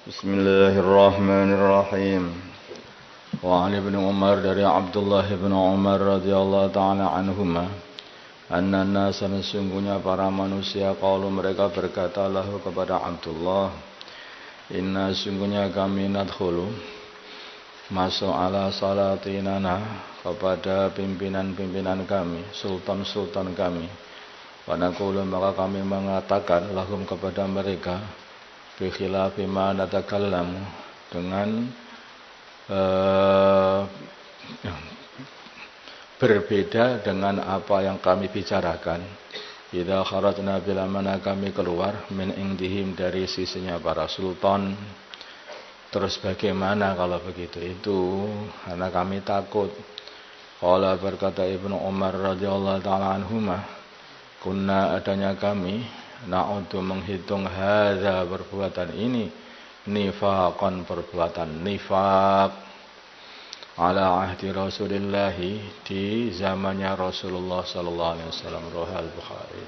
Bismillahirrahmanirrahim. Wa 'an Ibnu Umar dari Abdullah bin Umar radhiyallahu ta'ala anhuma anna an-nasa sesungguhnya para manusia qalu mereka berkata lahu kepada Abdullah, inna sesungguhnya kami nadkhulu masuk ala salatinana kepada pimpinan-pimpinan kami, sultan-sultan kami. Wa naqulu maka kami mengatakan lahum kepada mereka bi khilafi ma natakallamu dengan berbeda dengan apa yang kami bicarakan. Idza kharajna bila mana kami keluar min indihim dari sisinya para sultan. Terus bagaimana kalau begitu? Itu karena kami takut. Qala berkata Ibnu Umar radhiyallahu ta'ala anhuma, kunna adanya kami na'udu menghitung hadza perbuatan ini nifaqan perbuatan nifaq ala ahdi Rasulillah di zamannya Rasulullah sallallahu alaihi wasallam. Riwayat Bukhari.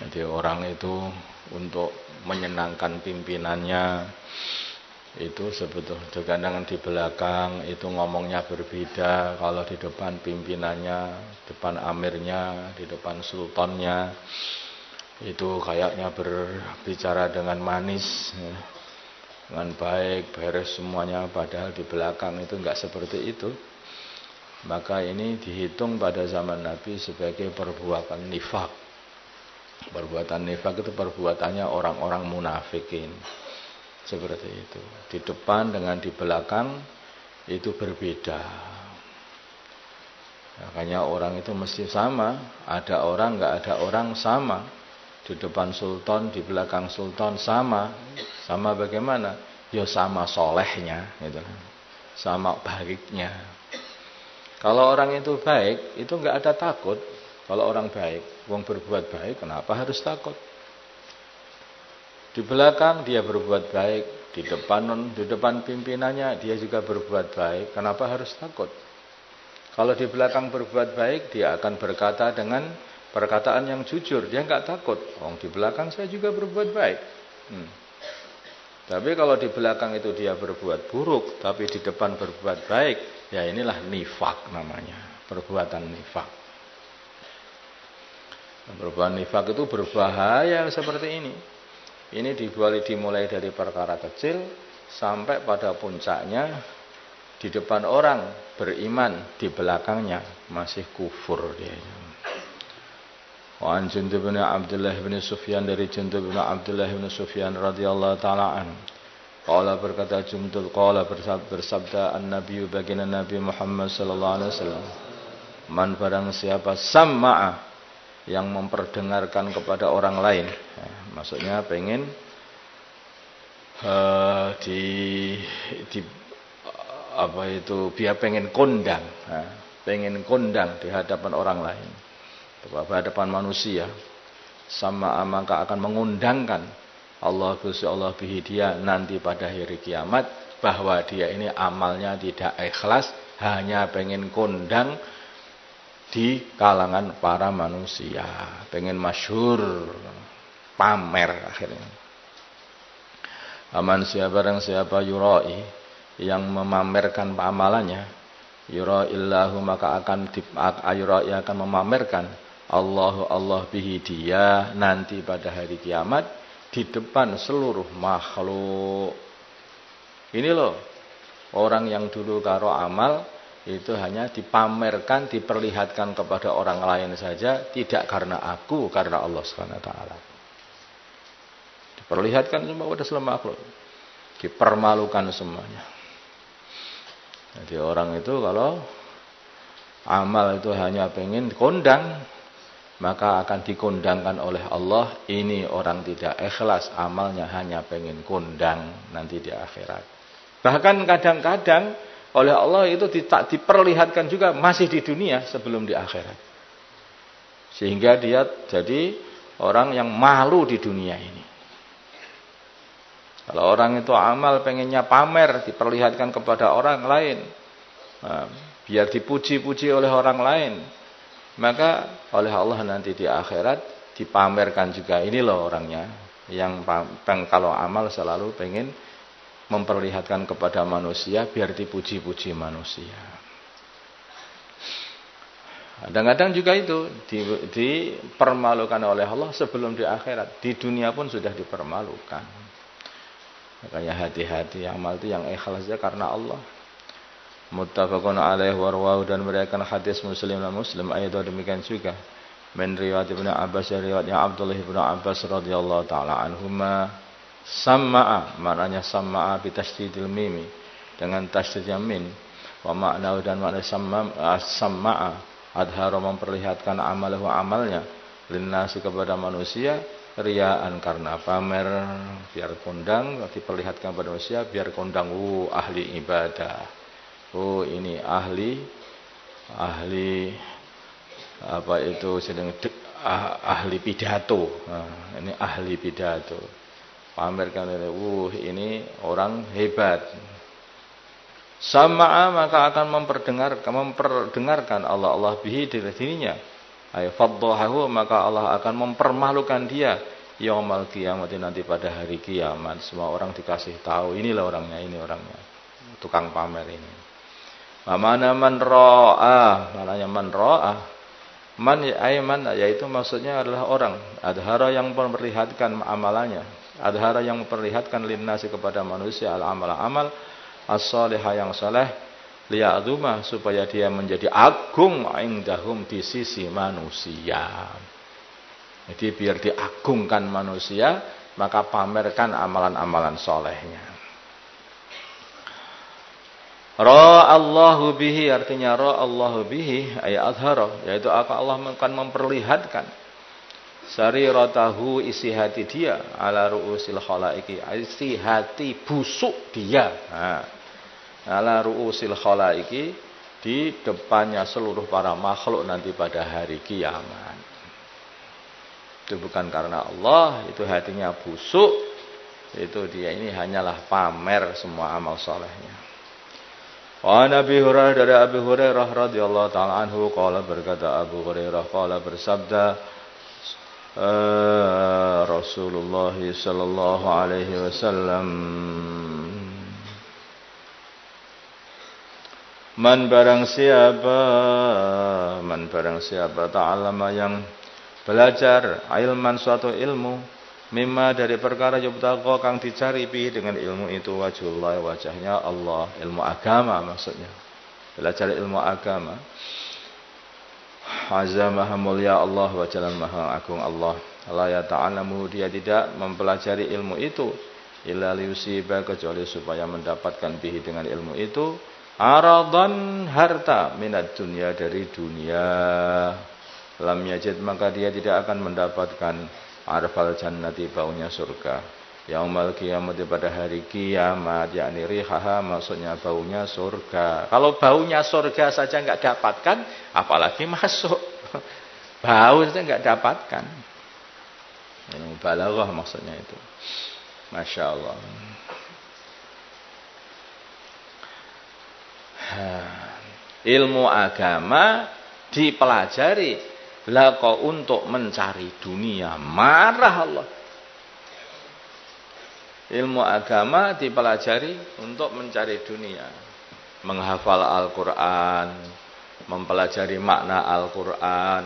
Jadi orang itu untuk menyenangkan pimpinannya itu sebetulnya kadang di belakang itu ngomongnya berbeda. Kalau di depan pimpinannya, depan amirnya, di depan sultannya itu kayaknya berbicara dengan manis, dengan baik, beres semuanya, padahal di belakang itu enggak seperti itu. Maka ini dihitung pada zaman Nabi sebagai perbuatan nifak. Perbuatan nifak itu perbuatannya orang-orang munafikin. Seperti itu. Di depan dengan di belakang itu berbeda. Makanya orang itu mesti sama. Ada orang, enggak ada orang sama. Di depan sultan, di belakang sultan sama. Sama bagaimana? Ya sama solehnya gitu. Sama baiknya. Kalau orang itu baik, itu enggak ada takut. Kalau orang baik, wong berbuat baik, kenapa harus takut? Di belakang dia berbuat baik, di depan pimpinannya dia juga berbuat baik, kenapa harus takut? Kalau di belakang berbuat baik, dia akan berkata dengan perkataan yang jujur, dia enggak takut. Di belakang saya juga berbuat baik. Tapi kalau di belakang itu dia berbuat buruk, tapi di depan berbuat baik, ya inilah nifak namanya, perbuatan nifak. Perbuatan nifak itu berbahaya seperti ini. Ini dimulai dari perkara kecil sampai pada puncaknya di depan orang beriman, di belakangnya masih kufur dia. Wa an Jundub bin Abdullah bin Sufyan dari Jundub bin Abdullah bin Sufyan radhiyallahu taala an. Qala berkata Jundub qala bersabda an-nabiy baginda Nabi Muhammad sallallahu alaihi wasallam, man barang siapa sama'a yang memperdengarkan kepada orang lain, maksudnya pengen dia pengen kondang, di hadapan orang lain, di hadapan manusia, sama maka akan mengundangkan Allah Gusti Allah bihi dia nanti pada hari kiamat, bahwa dia ini amalnya tidak ikhlas, hanya pengen kondang di kalangan para manusia, pengen masyhur, pamer akhirnya. Aman siapa yurai yang memamerkan amalannya, yuraillahu maka akan memamerkan Allah bihi dia nanti pada hari kiamat di depan seluruh makhluk. Ini loh orang yang dulu karo amal itu hanya dipamerkan, diperlihatkan kepada orang lain saja, tidak karena aku, karena Allah SWT. Diperlihatkan semua pada seluruh makhluk, dipermalukan semuanya. Jadi orang itu kalau amal itu hanya pengen kondang, maka akan dikondangkan oleh Allah. Ini orang tidak ikhlas, amalnya hanya pengen kondang nanti di akhirat. Bahkan kadang-kadang oleh Allah itu diperlihatkan juga masih di dunia sebelum di akhirat. Sehingga dia jadi orang yang malu di dunia ini. Kalau orang itu amal pengennya pamer, diperlihatkan kepada orang lain, biar dipuji-puji oleh orang lain, maka oleh Allah nanti di akhirat dipamerkan juga, ini loh orangnya Yang kalau amal selalu pengen memperlihatkan kepada manusia biar dipuji-puji manusia. Kadang-kadang juga itu dipermalukan oleh Allah sebelum di akhirat. Di dunia pun sudah dipermalukan. Makanya hati-hati, amal itu yang ikhlasnya karena Allah. Muttafaqun alaih warwahu, dan meriwayatkan hadis Muslim dan Muslim ayat demikian juga. Min riwayat Ibnu Abbas, riwayatnya Abdullah Ibnu Abbas radhiyallahu taala anhuma, samma'a, maknanya samma'a bi tasydidil mim, dengan tasydidnya min. Wa makna dan makna samma'a adhara, memperlihatkan amalahu, amalnya, linnasi, kepada manusia, riyaan, karena pamer, biar kondang, diperlihatkan kepada manusia biar kondang, ahli ibadah. Ini ahli apa itu, sedang ahli pidato. Nah, ini ahli pidato. Pamerkan ini orang hebat. Sama'a, maka akan memperdengarkan Allah bihi dirinya. Ay faddahu, maka Allah akan mempermalukan dia yaumul kiamat, nanti pada hari kiamat. Semua orang dikasih tahu, inilah orangnya, ini orangnya. Tukang pamer ini. Mana man ra'a, maknanya man ra'a, man yaitu maksudnya adalah orang, adhara, yang memperlihatkan amalannya, adhara, yang memperlihatkan linnasi, kepada manusia, al-amal as-salihah, yang saleh, liya'dzuma, supaya dia menjadi agung indahum, di sisi manusia. Jadi biar diagungkan manusia, maka pamerkan amalan-amalan solehnya. Ra'allahu bihi, artinya ra'allahu bihi ay adhara, yaitu Allah akan memperlihatkan sariratahu, isi hati dia, ala ru'usil khalaiki, isi hati busuk dia, ala ru'usil khalaiki, di depannya seluruh para makhluk nanti pada hari kiamat. Itu bukan karena Allah, itu hatinya busuk, itu dia ini hanyalah pamer semua amal solehnya. Wa Nabi Hurairah, dari Abu Hurairah radhiyallahu taala anhu, qala, berkata Abu Hurairah, qala, bersabda Rasulullah sallallahu alaihi wasallam, man barang siapa ta'allama, yang belajar, ilman, suatu ilmu, mimma, dari perkara yubtagha, kang dicari, bi, dengan ilmu itu, wajhullah, wajahnya Allah, ilmu agama maksudnya, belajar ilmu agama, azza maha mulia Allah, wa jalal maha agung Allah, la yata'alamu, dia tidak mempelajari ilmu itu, illa liyusiba, kecuali supaya mendapatkan bihi, dengan ilmu itu, aradan, harta, minat dunia, dari dunia, lam yajid, maka dia tidak akan mendapatkan arfal jannati, baunya surga, yaumul kiamat, pada hari kiamat, yakni rihaha, maksudnya baunya surga. Kalau baunya surga saja enggak dapatkan, apalagi masuk. Bau saja enggak dapatkan. Ini mubalaghah maksudnya itu. Masya Allah. Ilmu agama dipelajari kok untuk mencari dunia, marah Allah. Ilmu agama dipelajari untuk mencari dunia, menghafal Al-Quran, mempelajari makna Al-Quran,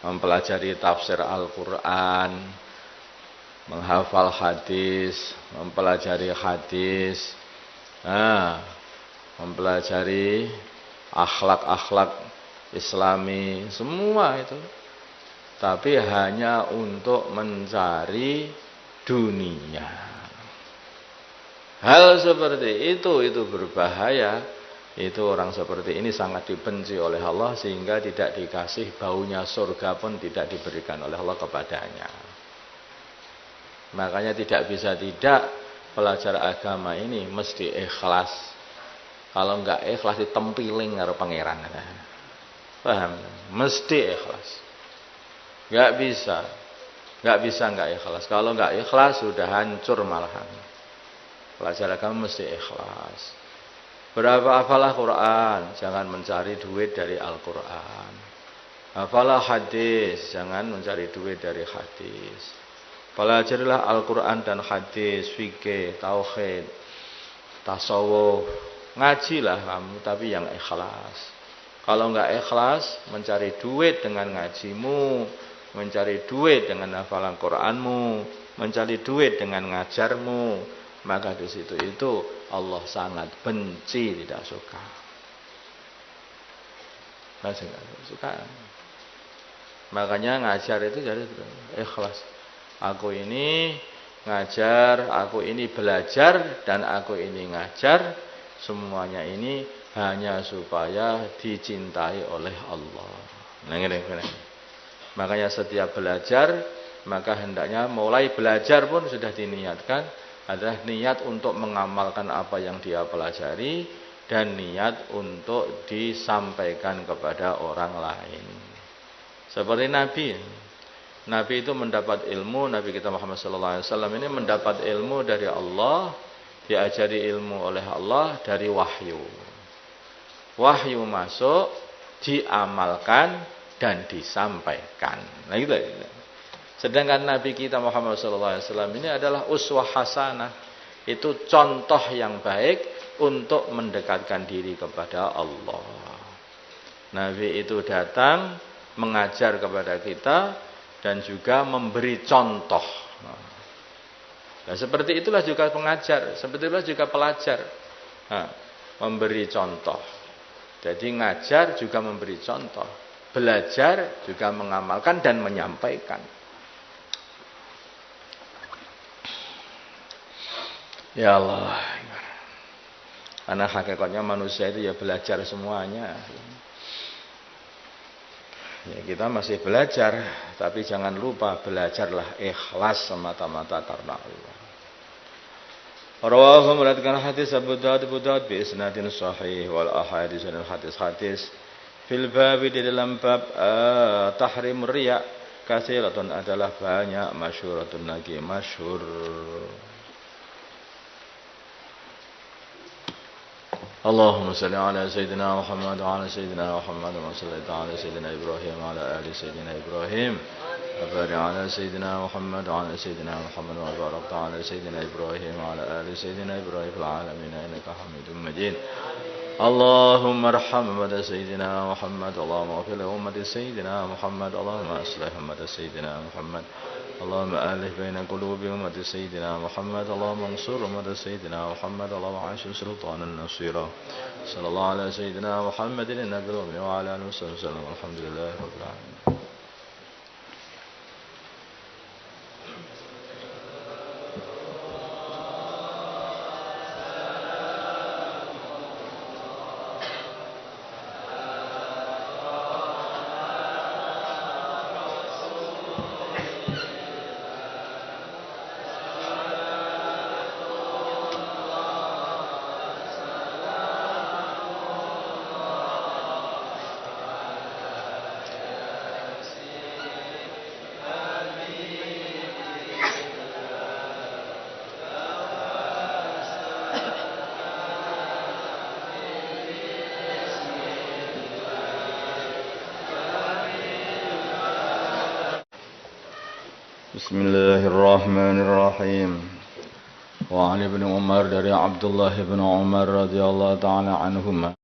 mempelajari tafsir Al-Quran, menghafal hadis, mempelajari hadis, mempelajari akhlak-akhlak Islami, semua itu. Tapi hanya untuk mencari dunia. Hal seperti itu berbahaya. Itu orang seperti ini sangat dibenci oleh Allah, sehingga tidak dikasih baunya surga pun tidak diberikan oleh Allah kepadanya. Makanya tidak bisa tidak, pelajar agama ini mesti ikhlas. Kalau enggak ikhlas ditempiling karo pangeran. Paham? Mesti ikhlas. Enggak bisa enggak ikhlas. Kalau enggak ikhlas sudah hancur malahan. Pelajar agama mesti ikhlas. Berapa hafalah Quran, jangan mencari duit dari Al-Quran. Hafalah hadis, jangan mencari duit dari hadis. Pelajarilah Al-Quran dan hadis, fikih, tauhid, tasawuf. Ngajilah kamu, tapi yang ikhlas. Kalau enggak ikhlas, mencari duit dengan ngajimu, mencari duit dengan hafalan Qur'anmu, mencari duit dengan ngajarmu, maka di situ itu Allah sangat benci, tidak suka. Tidak suka. Makanya ngajar itu jadi ikhlas. Aku ini ngajar, aku ini belajar, dan aku ini ngajar. Semuanya ini hanya supaya dicintai oleh Allah. Makanya setiap belajar, maka hendaknya mulai belajar pun sudah diniatkan adalah niat untuk mengamalkan apa yang dia pelajari dan niat untuk disampaikan kepada orang lain. Seperti Nabi. Nabi itu mendapat ilmu, Nabi kita Muhammad SAW ini mendapat ilmu dari Allah, diajari ilmu oleh Allah dari wahyu. Wahyu masuk, diamalkan dan disampaikan. Nah gitu. Sedangkan Nabi kita Muhammad SAW ini adalah uswah hasanah. Itu contoh yang baik untuk mendekatkan diri kepada Allah. Nabi itu datang mengajar kepada kita dan juga memberi contoh. Nah, seperti itulah juga pengajar, seperti itulah juga pelajar. Nah, memberi contoh. Jadi ngajar juga memberi contoh, belajar juga mengamalkan dan menyampaikan. Ya Allah, karena hakikatnya manusia itu ya belajar semuanya. Ya, kita masih belajar, tapi jangan lupa belajarlah ikhlas semata-mata karena Allah. Rawahu meriwayatkan hadis Abu Daud bi isnadin sahih wal ahadits dan hadis-hadis fil bab di dalam bab tahrim riya katsiratun adalah banyak, masyhuratun lagi masyhur. Allahumma salli ala sayyidina Muhammad wa ala sayyidina Muhammad wa salli ala sayyidina Ibrahim wa ala ali sayyidina Ibrahim wa barik ala sayyidina Muhammad wa ala sayyidina Muhammad wa barik ala sayyidina Ibrahim wa ala ali sayyidina Ibrahim fil alamin innaka Hamidum Majid. Allahumma arham ummata sayyidina Muhammad, Allahumma ighfir li ummati sayyidina Muhammad, Allahumma aslih ummata sayyidina Muhammad, Allahumma alif baina qulubi ummati sayyidina Muhammad, Allahumma ansur ummata sayyidina Muhammad, Allahumma anshur sultanan nasira. Sallallahu ala sayyidina Muhammadin nabiyil ummi wa ala alihi wasallam. Alhamdulillahi rabbil alamin. Bismillahirrahmanirrahim. Wa 'an Ibnu Umar dari Abdullah bin Umar radhiyallahu taala anhuma